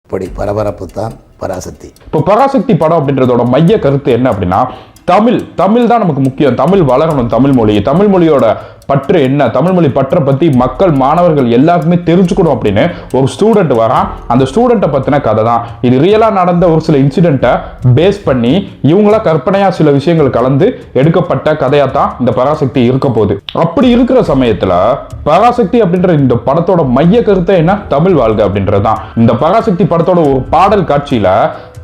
இப்படி பரபரப்பு தான் பராசக்தி. இப்போ பராசக்தி படம் அப்படின்றதோட மைய கருத்து என்ன அப்படின்னா, தமிழ் தான் நமக்கு முக்கியம். தமிழ் வளரணும், தமிழ் மொழியோட பற்று என்ன, தமிழ் மொழி பற்றை பத்தி மக்கள் மாணவர்கள் எல்லாருக்குமே தெரிஞ்சுக்கணும் அப்படின்னு ஒரு ஸ்டூடெண்ட் வரான். அந்த ஸ்டூடெண்ட்டை பத்தின கதை தான் இது. ரியலா நடந்த ஒரு சில இன்சிடென்ட்டை பேஸ் பண்ணி இவங்களா கற்பனையா சில விஷயங்கள் கலந்து எடுக்கப்பட்ட கதையா தான் இந்த பராசக்தி இருக்க போகுது. அப்படி இருக்கிற சமயத்துல பராசக்தி அப்படின்ற இந்த படத்தோட மைய கருத்தை என்ன, தமிழ் வாழ்க அப்படின்றதுதான். இந்த பராசக்தி படத்தோட ஒரு பாடல் காட்சியில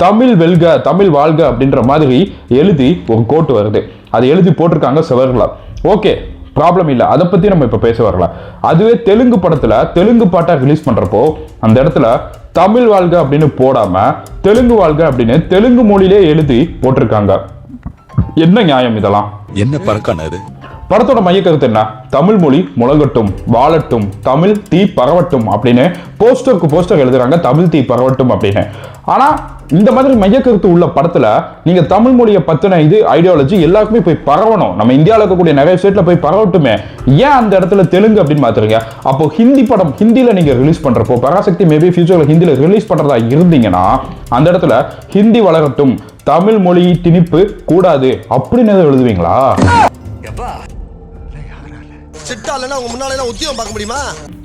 தமிழ் வெல்க, தமிழ் வாழ்க அப்படின்ற மாதிரி எழுதி ஒரு கோட் வருது. அது எழுதி போட்டிருக்காங்க செவர்ல. ஓகே, ப்ராப்ளம் இல்லை, அதை பத்தி நம்ம இப்ப பேச வரல. அதுவே தெலுங்கு படத்துல தெலுங்கு பாட்டா ரிலீஸ் பண்றப்போ அந்த இடத்துல தமிழ் வாழ்க அப்படின்னு போடாம தெலுங்கு வாழ்க அப்படின்னு தெலுங்கு மொழியிலே எழுதி போட்டிருக்காங்க. என்ன நியாயம் இதெல்லாம்? என்ன பறக்கானது? படத்தோட மைய கருத்து என்ன, தமிழ் மொழி முழங்கட்டும், வாழட்டும், தமிழ் தீ பரவட்டும் அப்படின்னு போஸ்டர் எழுதுறாங்க, தமிழ் தீ பரவட்டும் அப்படின்னு. ஆனா இந்த மாதிரி மைய கருத்து உள்ள படத்துல நீங்க தமிழ் மொழியை பத்தின இது ஐடியாலஜி எல்லாருக்குமே போய் பரவணும், நம்ம இந்தியாவில் இருக்கக்கூடிய நிறைய ஸ்டேட்ல போய் பரவட்டுமே, ஏன் அந்த இடத்துல தெலுங்கு அப்படின்னு மாத்துறீங்க? அப்போ ஹிந்தி படம் ஹிந்தியில நீங்க ரிலீஸ் பண்றப்போ, பராசக்தி மேபி ஃபியூச்சர்ல ஹிந்தியில ரிலீஸ் பண்றதா இருந்தீங்கன்னா அந்த இடத்துல ஹிந்தி வளரட்டும், தமிழ் மொழி திணிப்பு கூடாது அப்படின்னு எழுதுவீங்களா?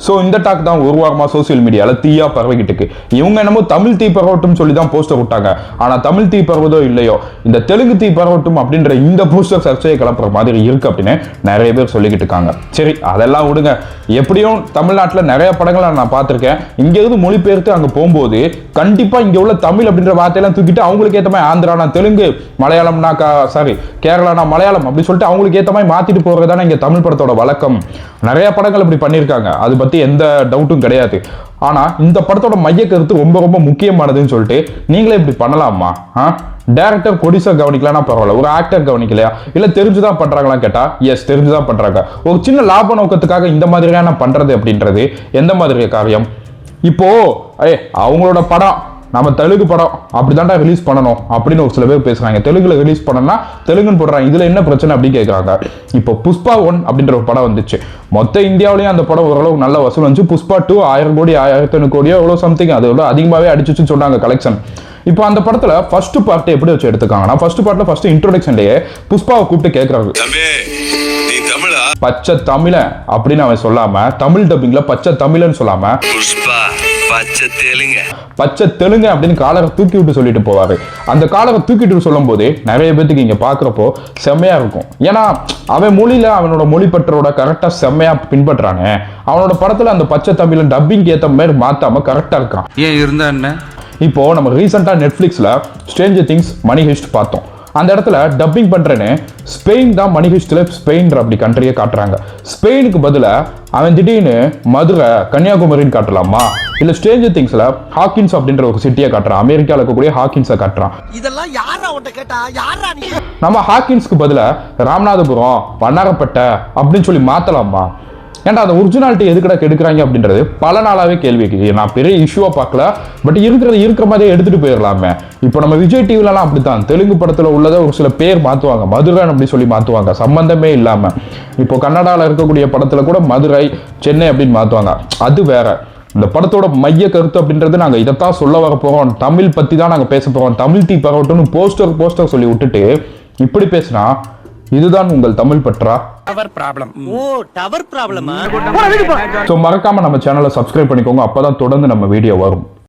சோ இந்த டாக் தான் ஒரு வாரமா சோசியல் மீடியால தீயா பரவிக்கிட்டு இருக்கு. இவங்க என்னமோ தமிழ் தீ பரவட்டும் சொல்லி தான் போஸ்டர் விட்டாங்க. ஆனா தமிழ் தீ பரவதோ இல்லையோ, இந்த தெலுங்கு தீ பரவட்டும் அப்படின்ற இந்த போஸ்டர் சர்ச்சையை கிளப்புற மாதிரி இருக்கு அப்படின்னு நிறைய பேர் சொல்லிக்கிட்டு இருக்காங்க. சரி, அதெல்லாம் விடுங்க. எப்படியும் தமிழ்நாட்டுல நிறைய படங்களை நான் பார்த்திருக்கேன். இங்க இருந்து மொழிபெயர்த்து அங்க போகும்போது கண்டிப்பா இங்க உள்ள தமிழ் அப்படின்ற வார்த்தையெல்லாம் தூக்கிட்டு அவங்களுக்கு ஏத்த மாதிரி ஆந்திரானா தெலுங்கு, மலையாளம்னா கேரளானா மலையாளம் அப்படி சொல்லிட்டு அவங்களுக்கு ஏத்த மாதிரி மாத்திட்டு போறதுதானே இங்க தமிழ் படத்தோட வழக்கம். நிறைய படங்கள் இப்படி பண்ணிருக்காங்க, அது பத்தி எந்த டவுட்டும் கிடையாது. ஆனா இந்த படத்தோட மைய கருத்து ரொம்ப ரொம்ப முக்கியமானதுன்னு சொல்லிட்டு நீங்களே இப்படி பண்ணலாமா? டைரக்டர் ப்ரொடியூசர் கவனிக்கலன்னா பரவாயில்ல, ஒரு ஆக்டர் கவனிக்கலையா, இல்ல தெரிஞ்சுதான் பண்றாங்களா கேட்டா எஸ், தெரிஞ்சுதான் பண்றாங்க. ஒரு சின்ன லாப நோக்கத்துக்காக இந்த மாதிரியான பண்றது அப்படின்றது எந்த மாதிரி காரியம்? இப்போ அவங்களோட படம் நம்ம தெலுங்கு படம் அப்படிதான்டா ரிலீஸ் பண்ணணும் அப்படின்னு ஒரு சில பேர் பேசுறாங்க. தெலுங்குல ரிலீஸ் பண்ணனா தெலுங்குன்னு போடுறாங்க, இதுல என்ன பிரச்சனை அப்படின்னு கேட்கறாங்க. இப்போ புஷ்பா 1 அப்படின்ற ஒரு படம் வந்துச்சு. மொத்த இந்தியாவிலேயும் அந்த படம் ஓரளவு நல்ல வசூல் வந்துச்சு. புஷ்பா 2 1000 கோடி 1500 கோடியோ எவ்வளவு சம்திங், அது அதிகமாவே அடிச்சுன்னு சொன்னாங்க கலெக்ஷன். இப்போ அந்த படத்துல ஃபர்ஸ்ட் பார்ட் எப்படி வச்சு எடுத்துக்காங்கன்னா, ஃபர்ஸ்ட் பார்ட்ல ஃபர்ஸ்ட் இன்ட்ரோடக்ஷன்லயே புஷ்பாவை கூப்பிட்டு கேட்கறாரு, பச்சை தமிழ அப்படின்னு அவன் சொல்லாம, தமிழ் டப்பிங்ல பச்சை தமிழன்னு சொல்லாம பச்சை தெலுங்கு அப்படின்னு காலரை தூக்கி விட்டு சொல்லிட்டு போவாரு. அந்த காலரை தூக்கிட்டு சொல்லும் போது நிறைய பேருக்கு இங்க பாக்குறப்போ செம்மையா இருக்கும். ஏன்னா அவன் மொழியில அவனோட மொழிப்பற்றோட கரெக்டா செம்மையா பின்பற்றாங்க. அவனோட படத்துல அந்த பச்சை தமிழ் டப்பிங் ஏத்த மாதிரி மாத்தாம கரெக்டா இருக்கான். ஏன் இருந்தா என்ன? இப்போ நம்ம ரீசெண்டா நெட்ஃபிளிக்ஸ்ல ஸ்ட்ரேஞ்சர் திங்ஸ் மணி ஹெய்ஸ்ட் பார்த்தோம். அந்த இடத்துல டப்பிங் பண்றேன்னு ஸ்பெயின் தான் மணி ஹெய்ஸ்ட்ல ஸ்பெயின் அப்படி கண்ட்ரியை காட்டுறாங்க. ஸ்பெயினுக்கு பதிலா அவன் திடீர்னு மதுரை கன்னியாகுமரின்னு காட்டலாமா? இல்ல ஸ்ட்ரேஞ்சர் திங்ஸ்ல ஹாக்கின்ஸ் அப்படின்ற ஒரு சிட்டியை காட்டுறான், அமெரிக்கால இருக்கக்கூடிய ஹாக்கின்ஸை காட்டுறான். இதெல்லாம் யாரா உன்கிட்ட கேட்டா? யாரா நீ? நம்ம ஹாக்கின்ஸ்க்கு பதிலா ராமநாதபுரம் வண்ணாரப்பேட்டை அப்படின்னு சொல்லி மாத்தலாமா? ஏன்டா அந்த ஒரிஜினாலிட்டி எதுக்கடா கெடுக்கிறாங்க அப்படின்றது பல நாளாவே கேள்விக்கு நான் பெரிய இஷ்யூவா பார்க்கல. பட் இருக்கிற மாதிரியே எடுத்துட்டு போயிடலாமே. இப்போ நம்ம விஜய் டிவிலலாம் அப்படித்தான், தெலுங்கு படத்துல உள்ளதை ஒரு சில பேர் மாத்துவாங்க, மதுரை அப்படி சொல்லி மாத்துவாங்க சம்பந்தமே இல்லாம. இப்போ கன்னடால இருக்கக்கூடிய படத்துல கூட மதுரை சென்னை அப்படின்னு மாத்துவாங்க, அது வேற. இந்த படத்தோட மைய கருத்து அப்படின்றது நாங்க இதைத்தான் சொல்ல வர போறோம், தமிழ் பத்தி தான் நாங்க பேச போறோம், தமிழ் தீ பரவட்டும்னு போஸ்டர் சொல்லி விட்டுட்டு இப்படி பேசினா இதுதான் உங்கள் தமிழ் பற்றா? Tower problem. ஓ, டவர் ப்ராப்ளமா? சோ மறக்காம நம்ம சேனலை சப்ஸ்கிரைப் பண்ணிக்கோங்க, அப்பதான் தொடர்ந்து நம்ம வீடியோ வரும்.